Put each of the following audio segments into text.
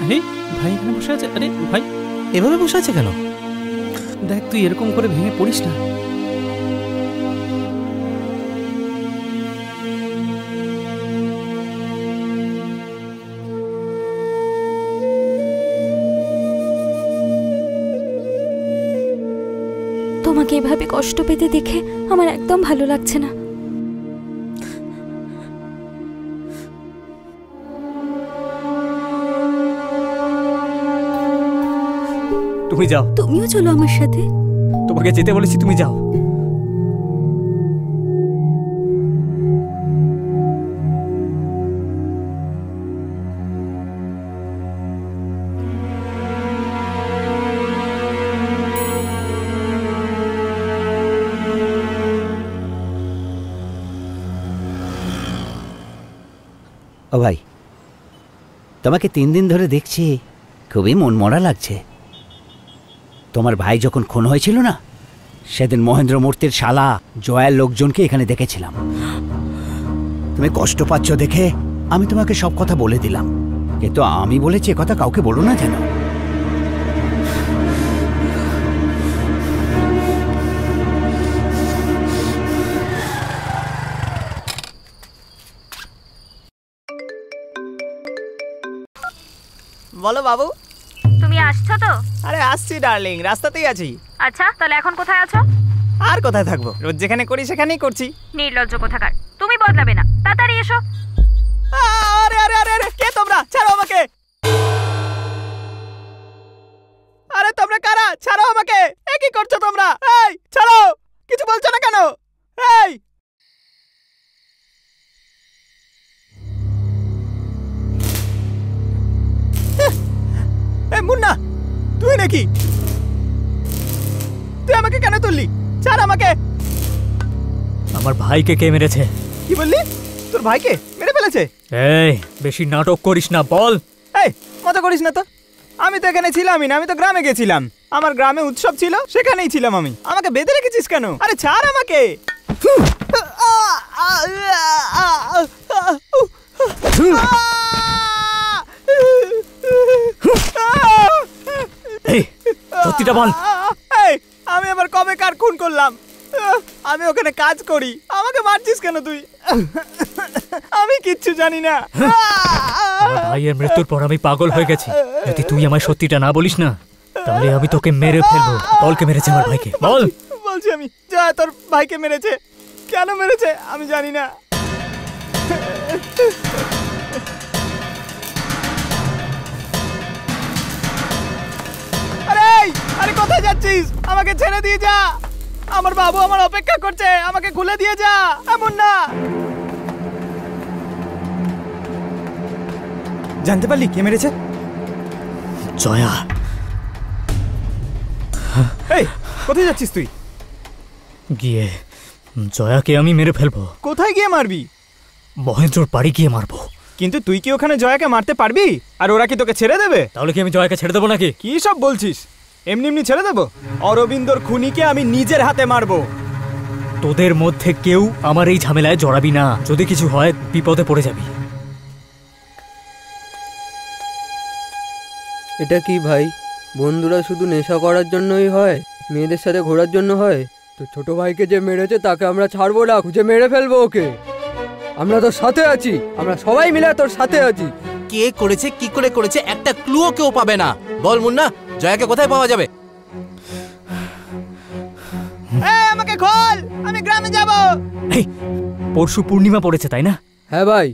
ভাই ভাই এখানে বসে আছে। আরে ভাই এভাবে বসে আছে কেন? দেখ তুই এরকম করে ভেঙে পড়িস না। তোমাকে এভাবে কষ্ট পেতে দেখে আমার একদম ভালো লাগছে না। তুমি যাও। তুমিও চলো আমার সাথে। তোমাকে যেতে বলেছি, তুমি যাও। ও ভাই, তোমাকে 3 দিন ধরে দেখছি, খুবই মনমরা লাগছে। তোমার ভাই যখন খুন হয়েছিল না, সেদিন মহেন্দ্র মূর্তির শালা জয়ার লোকজনকে এখানে দেখেছিলাম। তুমি কষ্ট পাচ্ছ দেখে আমি তোমাকে সব কথা বলে দিলাম, কিন্তু আমি বলেছি কথা কাউকে বলো না যেন। বলো বাবু। তুমি আসছো তো? আরে আসছি ডার্লিং, রাস্তাতেই আছি। আচ্ছা তাহলে এখন কোথায় আছো? আর কোথায় থাকবো, রোজ যেখানে করি সেখানেই করছি। নির্লজ্জ কোথাকার, তুমি বদলাবে না, তাড়াতাড়ি এসো। আরে আরে আরে আরে, কে তোমরা? ছাড়ো আমাকে। আরে তোমরা কারা? ছাড়ো আমাকে। এ কি করছো তোমরা? এই ছাড়ো, কিছু বলছো না কেন? এই মুন্না, তুই নাকি? তুই আমাকে কেন তুললি? ছাড় আমাকে। আমার ভাইকে কে মেরেছে? কি বললি? তোর ভাইকে মেরে ফেলেছে? এই বেশি নাটক করিস না, বল। এই মজা করিস না তো। আমি তো এখানে ছিলামই না, আমি তো গ্রামে গেছিলাম। আমার গ্রামে উৎসব ছিল, সেখানেই ছিলাম আমি। আমাকে বেঁধে রেখেছিস কেন? আরে ছাড় আমাকে। এই সত্যিটা বল। এই আমি আবার কবে কার খুন করলাম? আমি ওখানে কাজ করি, আমাকে মারছিস কেন তুই? আমি কিচ্ছু জানি না। আমার ভাইয়ের মৃত্যুর পর আমি পাগল হয়ে গেছি। যদি তুই আমায় সত্যিটা না বলিস না, তাহলে আমি তোকে মেরে ফেলবো। বল কে মেরেছে আমার ভাইকে, বল। বলছি আমি, যা তোর ভাইকে মেরেছে। কেন মেরেছে আমি জানি না। আরে আরে কোথায় যাচ্ছিস? আমাকে ছেড়ে দিয়ে যা। আমার বাবু আমার অপেক্ষা করছে, আমাকে খুলে দিয়ে যা। এমন না। জানতে পারলি কে মেরেছে? জয়া। এই কোথায় যাচ্ছিস তুই? গিয়ে জয়াকে আমি মেরে ফেলবো। কোথায় গিয়ে মারবি? মহেন্দ্রর বাড়ি গিয়ে মারবো। কিন্তু তুই কি ওখানে জয়াকে মারতে পারবি? আর ওরা কি তোকে ছেড়ে দেবে? তাহলে কি আমি জয়াকে ছেড়ে দেবো নাকি? কি সব বলছিস? এমনি এমনি ছেড়ে দেবো? অরবিন্দর খুনিকে আমি নিজের হাতে মারবো। তোদের মধ্যে কেউ আমার এই ঝামেলায় জড়াবি না। যদি কিছু হয় বিপদে পড়ে যাবি। এটা কি ভাই? বন্ধুরা শুধু নেশা করার জন্যই হয়? মেয়েদের সাথে ঘোরার জন্য হয়? তো ছোট ভাইকে যে মেরেছে তাকে আমরা ছাড়বো না, খুঁজে মেরে ফেলবো ওকে। আমরা তোর সাথে আছি, আমরা সবাই মিলে তোর সাথে আছি। কে করেছে, কি করে করেছে, একটা ক্লুও কেউ পাবে না। বল মুন্না, জয়াকে কোথায় পাওয়া যাবে? আমাকে খোল, আমি গ্রামে যাব। এই পরশু পূর্ণিমা পড়েছে তাই না? হ্যাঁ ভাই।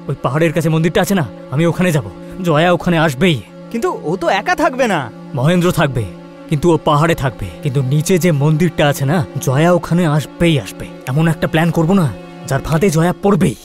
ওই পাহাড়ের কাছে মন্দিরটা আছে না, আমি ওখানে যাব। জয়া ওখানে আসবেই। কিন্তু ও তো একা থাকবে না। মহেন্দ্র থাকবে, কিন্তু ও পাহাড়ে থাকবে। কিন্তু নিচে যে মন্দিরটা আছে না, জয়া ওখানে আসবেই আসবে। এমন একটা প্ল্যান করব না যার ফাঁদে জয়া পড়বেই।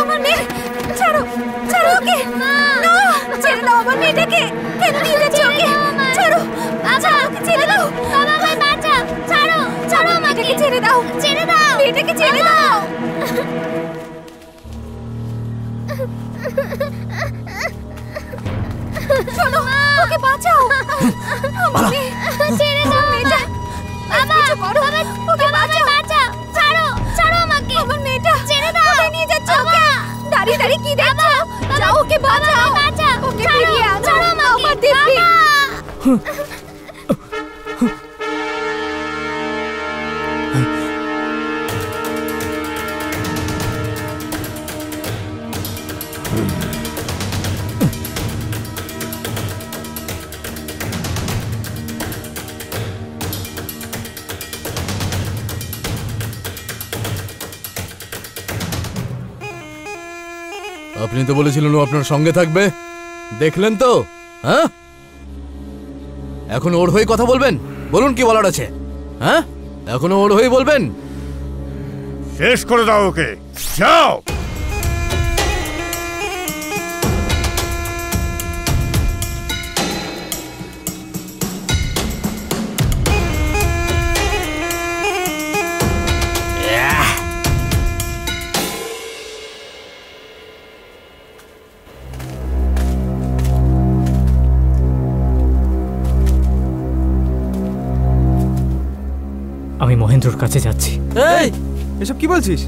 আমার মেয়ে, ছাড়ো, ছাড়ো ওকে। না, ছেড়ে দাও আমার মেয়েটাকে। কেন নিয়ে যাচ্ছ ওকে? ছাড়ো, ছাড়ো ওকে, ছেড়ে দাও। বাবা আমায় বাঁচাও, ছাড়ো, ছাড়ো আমাকে, ছেড়ে দাও, ছেড়ে দাও, মেয়েটাকে ছেড়ে দাও। শোনো, ওকে বাঁচাও। আমার মেয়ে, ছেড়ে দাও মেয়েটা। বাবা, বাবা, ওকে বাঁচাও, ছাড়ো, ছাড়ো আমাকে। আমার মেয়েটা ছেড়ে দাও। কোথায় নিয়ে যাচ্ছ ওকে? দাঁড়িয়ে দাঁড়িয়ে কি দেখছো? যাও ওকে বাঁচাও, ওকে ফিরিয়ে আনো। ছাড়ো আমাকে, আমার দিব্যি। আপনি তো বলেছিলেন ও আপনার সঙ্গে থাকবে, দেখলেন তো? হ্যাঁ, এখন ওর হয়ে কথা বলবেন? বলুন কি বলার আছে। হ্যাঁ, এখনো ওর হয়ে বলবেন? শেষ করে দাও ওকে, যাও। আমি মহেন্দ্রর কাছে যাচ্ছি। এই, এসব কি বলছিস?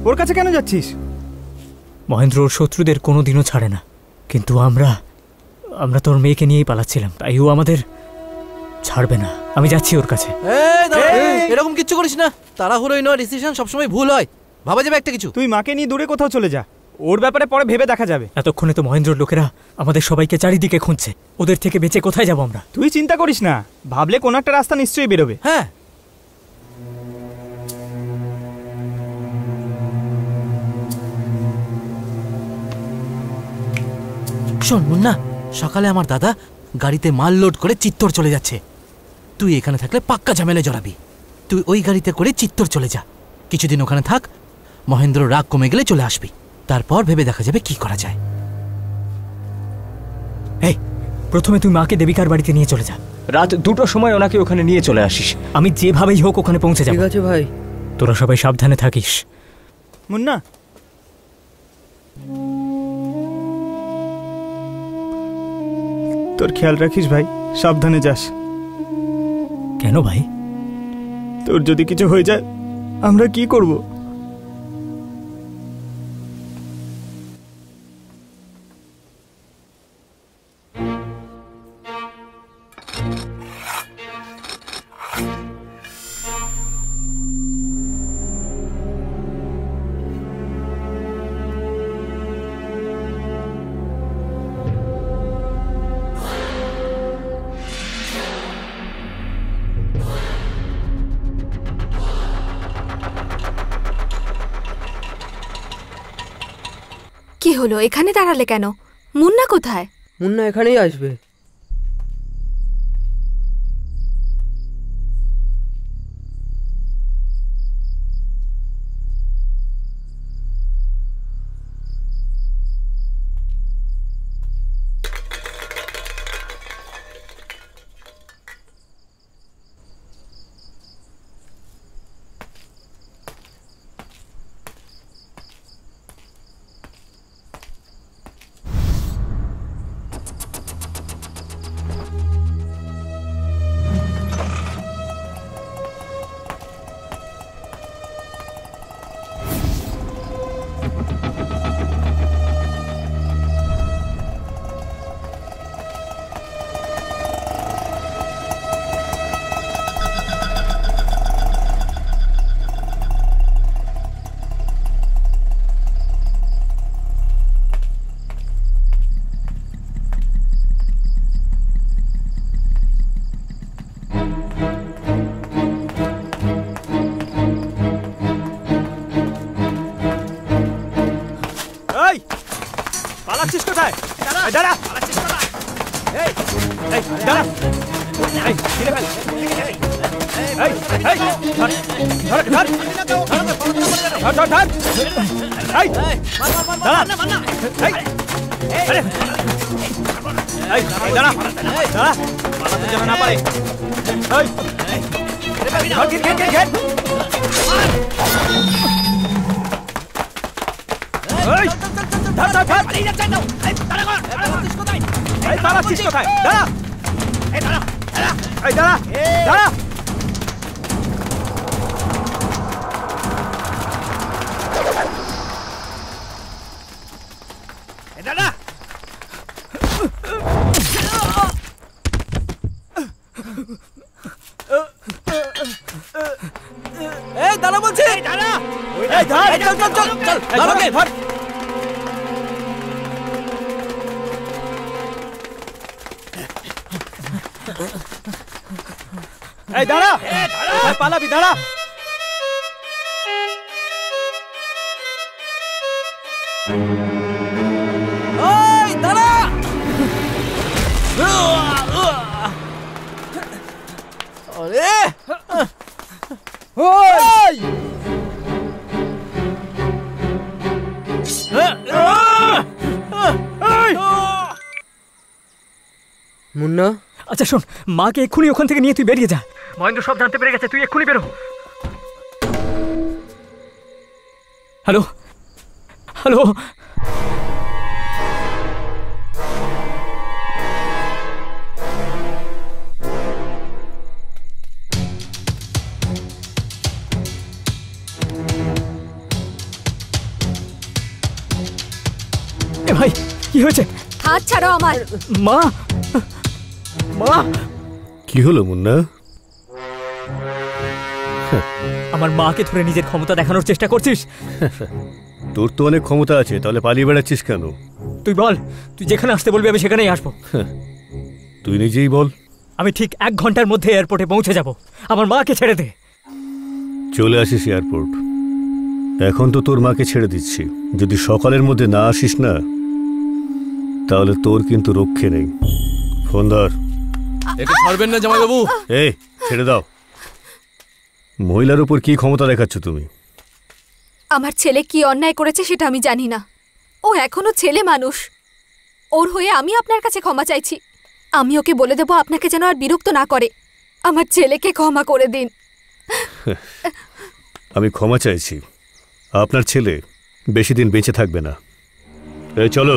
ওর কাছে কেন যাচ্ছিস? মহেন্দ্র ওর শত্রুদের কোনোদিনও ছাড়ে না, কিন্তু আমরা তোর মেয়েকে নিয়েই পালাচ্ছিলাম, তাই ও আমাদের ছাড়বে না। আমি যাচ্ছি ওর কাছে। এরকম কিচ্ছু করিস না, তাড়াহুড়োই নয়, ডিসিশন সবসময় ভুল হয়, ভাবা যাবে একটা কিছু। তুই মাকে নিয়ে দূরে কোথাও চলে যা, ওর ব্যাপারে পরে ভেবে দেখা যাবে। এতক্ষণে তো মহেন্দ্রর লোকেরা আমাদের সবাইকে চারিদিকে খুঁজছে, ওদের থেকে বেঁচে কোথায় যাব আমরা? তুই চিন্তা করিস না, ভাবলে কোনো একটা রাস্তা নিশ্চয়ই বেরোবে। হ্যাঁ, শোন মুন্না, সকালে আমার দাদা গাড়িতে মাল লোড করে চিত্তর চলে যাচ্ছে। তুই এখানে থাকলে পাক্কা ঝামেলা জড়াবি। তুই ওই গাড়িতে করে চিত্তর চলে যা, কিছুদিন ওখানে থাক, মহেন্দ্র রাগ কমে গেলে চলে আসবি, তারপর ভেবে দেখা যাবে কি করা যায়। এই, প্রথমে তুই মাকে দেবিকার বাড়িতে নিয়ে চলে যা, রাত 2টোর সময় ওনাকে ওখানে নিয়ে চলে আসিস। আমি যেভাবেই হোক ওখানে পৌঁছে যাব। ঠিক আছে ভাই। তোরা সবাই সাবধানে থাকিস। মুন্না, তোর খেয়াল রাখিস ভাই, সাবধানে যাস। কেন ভাই? তোর যদি কিছু হয়ে যায় আমরা কি করব? কি হলো, এখানে দাঁড়ালে কেন? মুন্না কোথায়? মুন্না এখানেই আসবে। এই পালাচ্ছিস কোথায়? দাঁড়া, এই এই দাঁড়া, এই ছিঁড়ে ফেল, এই এই ধর ধর ধর ধর ধর, এই দাঁড়া, এই আরে এই দাঁড়া দাঁড়া, পালাতে যেন না পারে। এই ধর, ঘের ঘের ঘের, এই ধর ধর ধর, এই পালাচ্ছিস কোথায়? দাঁড়া, এই দাঁড়া, এই দাঁড়া দাঁড়া, এই দাঁড়া, এই দাঁড়া বলছি, এই দাঁড়া, এই ধর, চল চল চল চল, ধর ওকে ধর। এই দাঁড়া, পালাবি, দাঁড়া। ওই দাঁড়া, আরে ওই মুন্না, আচ্ছা শোন, মাকে এক্ষুনি ওখান থেকে নিয়ে তুই বেরিয়ে যা। মহেন্দ্র সব জানতে পেরে গেছে, তুই এক্ষুনি বেরো। হ্যালো হ্যালো, এ ভাই কি হয়েছে? হাত ছাড়ো আমার। মা মা, কি হলো মুন্না? আমার মাকে ধরে নিজের ক্ষমতা দেখানোর চেষ্টা করছিস? তোর তো অনেক ক্ষমতা আছে, তাহলে পালিয়ে বেড়াচ্ছিস কেন? তুই বল, তুই যেখানে আসতে বলবি আমি সেখানেই আসবো। তুই নিজেই বল। আমি ঠিক 1 ঘন্টার মধ্যে এয়ারপোর্টে পৌঁছে যাব। আমার মাকে ছেড়ে দে। চলে আসিস এয়ারপোর্ট। এখন তো তোর মাকে ছেড়ে দিচ্ছি, যদি সকালের মধ্যে না আসিস না তাহলে তোর কিন্তু রক্ষে নেই। ফোন ধর। একে ছাড়বেন না জামাইবাবু। এই ছেড়ে দাও। মহিলার উপর কি ক্ষমতা দেখাচ্ছ তুমি? আমার ছেলে কি অন্যায় করেছে সেটা আমি জানি না। ও এখনো ছেলে মানুষ। ওর হয়ে আমি আপনার কাছে ক্ষমা চাইছি। আমি ওকে বলে দেবো আপনাকে যেন আর বিরক্ত না করে। আমার ছেলেকে ক্ষমা করে দিন। আমি ক্ষমা চাইছি, আপনার ছেলে বেশি দিন বেঁচে থাকবে না। এই চলো।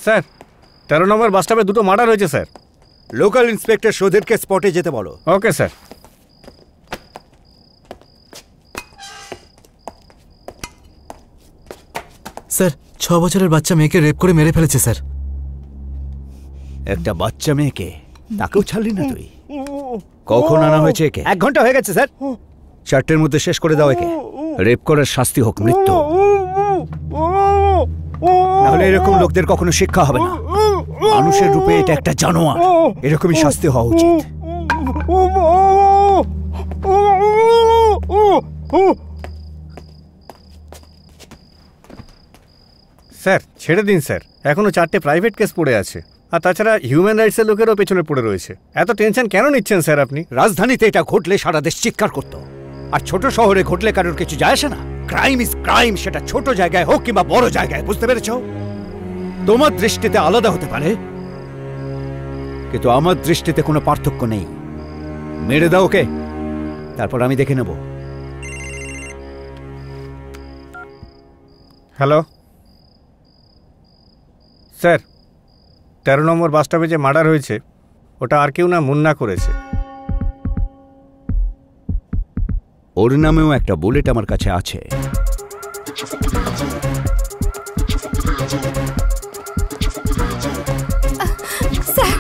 স্যার 13 নম্বর বাস স্টপে 2টো মার্ডার হয়েছে স্যার। লোকাল ইন্সপেক্টর সুধীরকে স্পটে যেতে বলো। Okay sir. স্যার 6 বছরের বাচ্চা মেয়েকে রেপ করে মেরে ফেলেছে স্যার। একটা বাচ্চা মেয়েকে, তাকেও ছাড়লি না তুই? কখন আনা হয়েছে একে? 1 ঘন্টা হয়ে গেছে স্যার। 4টের মধ্যে শেষ করে দাও একে। রেপ করার শাস্তি হোক মৃত্যু। নাহলে এরকম লোকদের কখনো শিক্ষা হবে না। মানুষের রূপে এটা একটা জানোয়ার, এরকমই শাস্তি হওয়া উচিত। স্যার ছেড়ে দিন স্যার, এখনো 4টে প্রাইভেট কেস পড়ে আছে, আর তাছাড়া হিউম্যান রাইটসের লোকেরও পেছনে পড়ে রয়েছে। এত টেনশন কেন নিচ্ছেন স্যার আপনি? রাজধানীতে এটা ঘটলে সারা দেশ চিৎকার করতো, আর ছোট শহরে ঘটলে কারোর কিছু যায় আসে না। ক্রাইম ইজ ক্রাইম, সেটা ছোট জায়গায় হোক কিংবা বড় জায়গায়, বুঝতে পেরেছো? তোমার দৃষ্টিতে আলাদা হতে পারে, কিন্তু আমার দৃষ্টিতে কোনো পার্থক্য নেই। মেরে দাও ওকে, তারপর আমি দেখে নেব। হ্যালো স্যার, 13 নম্বর বাস স্টপে যে মার্ডার হয়েছে ওটা আর কেউ না, মুন্না করেছে। ওর নামেও একটা বুলেট আমার কাছে আছে। স্যার,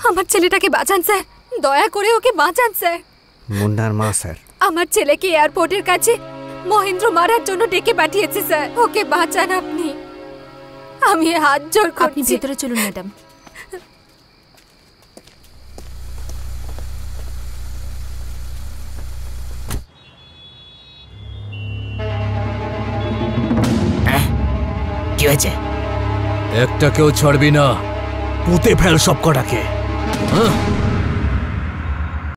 আমার ছেলেটাকে বাঁচান স্যার, দয়া করে ওকে বাঁচান স্যার। মুন্নার মা স্যার। আমার ছেলেকে এয়ারপোর্টের কাছে মহেন্দ্র মারার জন্য ডেকে পাঠিয়েছে স্যার, ওকে বাঁচান আপনি। আমি হাত জোড় করছি। আপনি ভেতরে চলুন ম্যাডাম। কি হয়েছে? একটা কেউ ছাড়বি না, পুঁতে ফেল সব কটাকে।